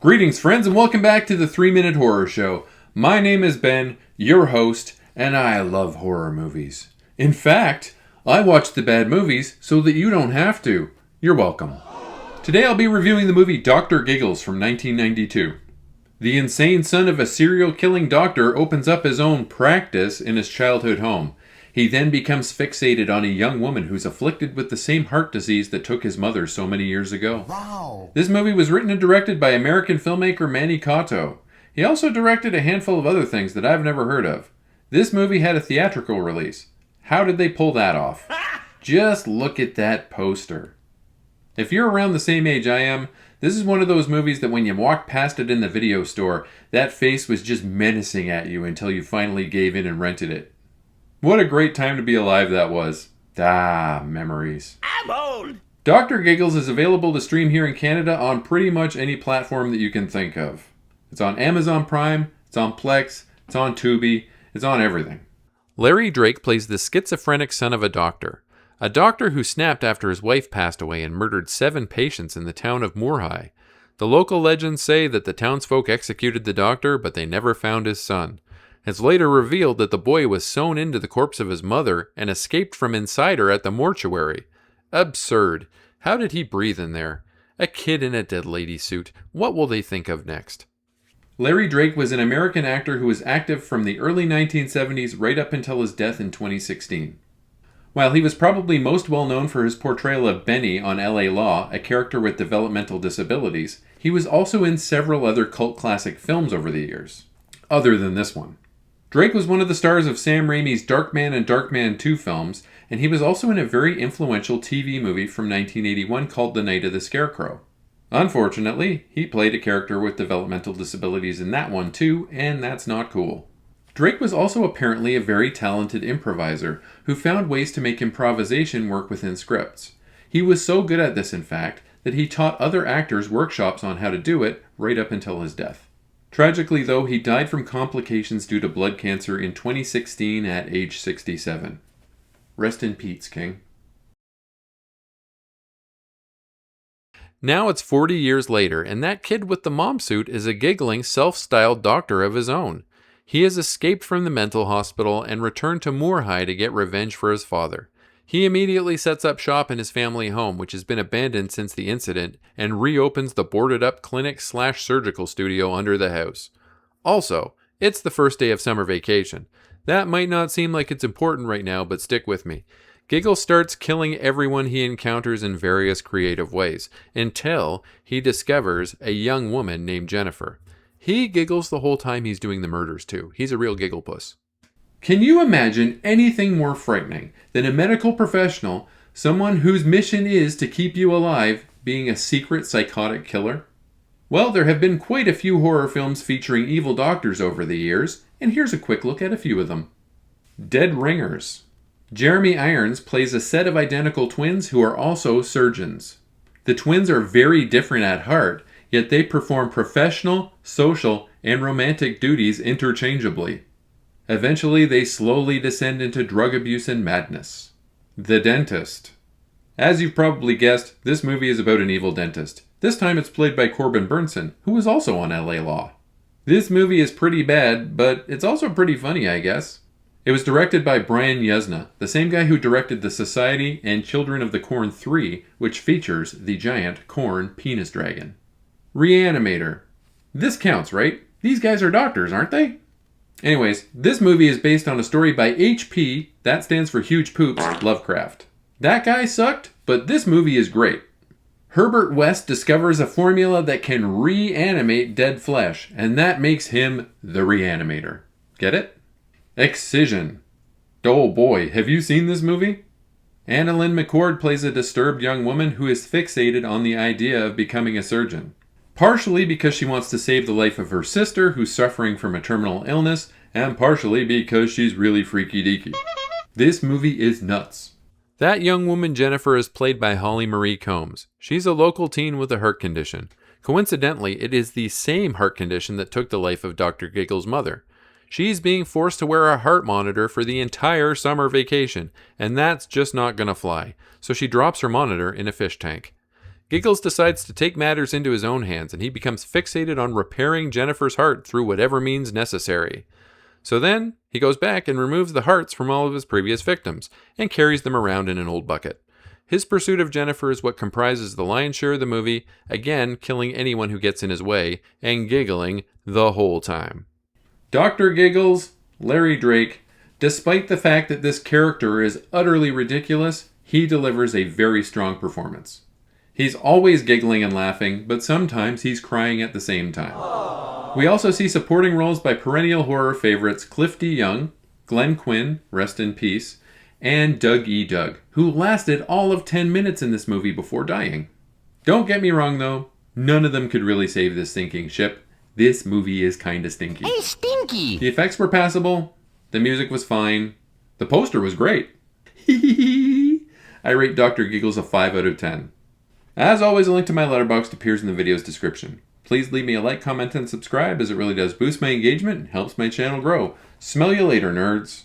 Greetings, friends, and welcome back to the 3-Minute Horror Show. My name is Ben, your host, and I love horror movies. In fact, I watch the bad movies so that you don't have to. You're welcome. Today I'll be reviewing the movie Dr. Giggles from 1992. The insane son of a serial-killing doctor opens up his own practice in his childhood home. He then becomes fixated on a young woman who's afflicted with the same heart disease that took his mother so many years ago. Wow. This movie was written and directed by American filmmaker Manny Cotto. He also directed a handful of other things that I've never heard of. This movie had a theatrical release. How did they pull that off? Just look at that poster. If you're around the same age I am, this is one of those movies that when you walked past it in the video store, that face was just menacing at you until you finally gave in and rented it. What a great time to be alive that was. Memories. I'm old. Dr. Giggles is available to stream here in Canada on pretty much any platform that you can think of. It's on Amazon Prime, it's on Plex, it's on Tubi, it's on everything. Larry Drake plays the schizophrenic son of a doctor who snapped after his wife passed away and murdered 7 patients in the town of Moorhigh. The local legends say that the townsfolk executed the doctor, but they never found his son. It's later revealed that the boy was sewn into the corpse of his mother and escaped from inside her at the mortuary. Absurd. How did he breathe in there? A kid in a dead lady suit. What will they think of next? Larry Drake was an American actor who was active from the early 1970s right up until his death in 2016. While he was probably most well known for his portrayal of Benny on LA Law, a character with developmental disabilities, he was also in several other cult classic films over the years, other than this one. Drake was one of the stars of Sam Raimi's Darkman and Darkman 2 films, and he was also in a very influential TV movie from 1981 called The Night of the Scarecrow. Unfortunately, he played a character with developmental disabilities in that one too, and that's not cool. Drake was also apparently a very talented improviser who found ways to make improvisation work within scripts. He was so good at this, in fact, that he taught other actors workshops on how to do it right up until his death. Tragically, though, he died from complications due to blood cancer in 2016 at age 67. Rest in peace, King. Now it's 40 years later, and that kid with the mom suit is a giggling, self-styled doctor of his own. He has escaped from the mental hospital and returned to Moorhigh to get revenge for his father. He immediately sets up shop in his family home, which has been abandoned since the incident, and reopens the boarded-up clinic/surgical studio under the house. Also, it's the first day of summer vacation. That might not seem like it's important right now, but stick with me. Giggles starts killing everyone he encounters in various creative ways, until he discovers a young woman named Jennifer. He giggles the whole time he's doing the murders, too. He's a real gigglepuss. Can you imagine anything more frightening than a medical professional, someone whose mission is to keep you alive, being a secret psychotic killer? Well, there have been quite a few horror films featuring evil doctors over the years, and here's a quick look at a few of them. Dead Ringers. Jeremy Irons plays a set of identical twins who are also surgeons. The twins are very different at heart, yet they perform professional, social, and romantic duties interchangeably. Eventually, they slowly descend into drug abuse and madness. The Dentist. As you've probably guessed, this movie is about an evil dentist. This time it's played by Corbin Burnson, who was also on LA Law. This movie is pretty bad, but it's also pretty funny, I guess. It was directed by Brian Yuzna, the same guy who directed The Society and Children of the Corn 3, which features the giant corn penis dragon. Reanimator. This counts, right? These guys are doctors, aren't they? Anyways, this movie is based on a story by H.P., that stands for Huge Poops, Lovecraft. That guy sucked, but this movie is great. Herbert West discovers a formula that can reanimate dead flesh, and that makes him the Reanimator. Get it? Excision. Oh boy, have you seen this movie? Annalyn McCord plays a disturbed young woman who is fixated on the idea of becoming a surgeon. Partially because she wants to save the life of her sister who's suffering from a terminal illness, and partially because she's really freaky deaky. This movie is nuts. That young woman Jennifer is played by Holly Marie Combs. She's a local teen with a heart condition. Coincidentally, it is the same heart condition that took the life of Dr. Giggles' mother. She's being forced to wear a heart monitor for the entire summer vacation, and that's just not gonna fly. So she drops her monitor in a fish tank. Giggles decides to take matters into his own hands, and he becomes fixated on repairing Jennifer's heart through whatever means necessary. So then, he goes back and removes the hearts from all of his previous victims, and carries them around in an old bucket. His pursuit of Jennifer is what comprises the lion's share of the movie, again killing anyone who gets in his way, and giggling the whole time. Dr. Giggles, Larry Drake, despite the fact that this character is utterly ridiculous, he delivers a very strong performance. He's always giggling and laughing, but sometimes he's crying at the same time. We also see supporting roles by perennial horror favorites Cliff D. Young, Glenn Quinn, rest in peace, and Doug E. Doug, who lasted all of 10 minutes in this movie before dying. Don't get me wrong though, none of them could really save this sinking ship. This movie is kinda stinky. Hey, stinky! The effects were passable, the music was fine, the poster was great. I rate Dr. Giggles a 5 out of 10. As always, a link to my Letterboxd appears in the video's description. Please leave me a like, comment, and subscribe, as it really does boost my engagement and helps my channel grow. Smell you later, nerds.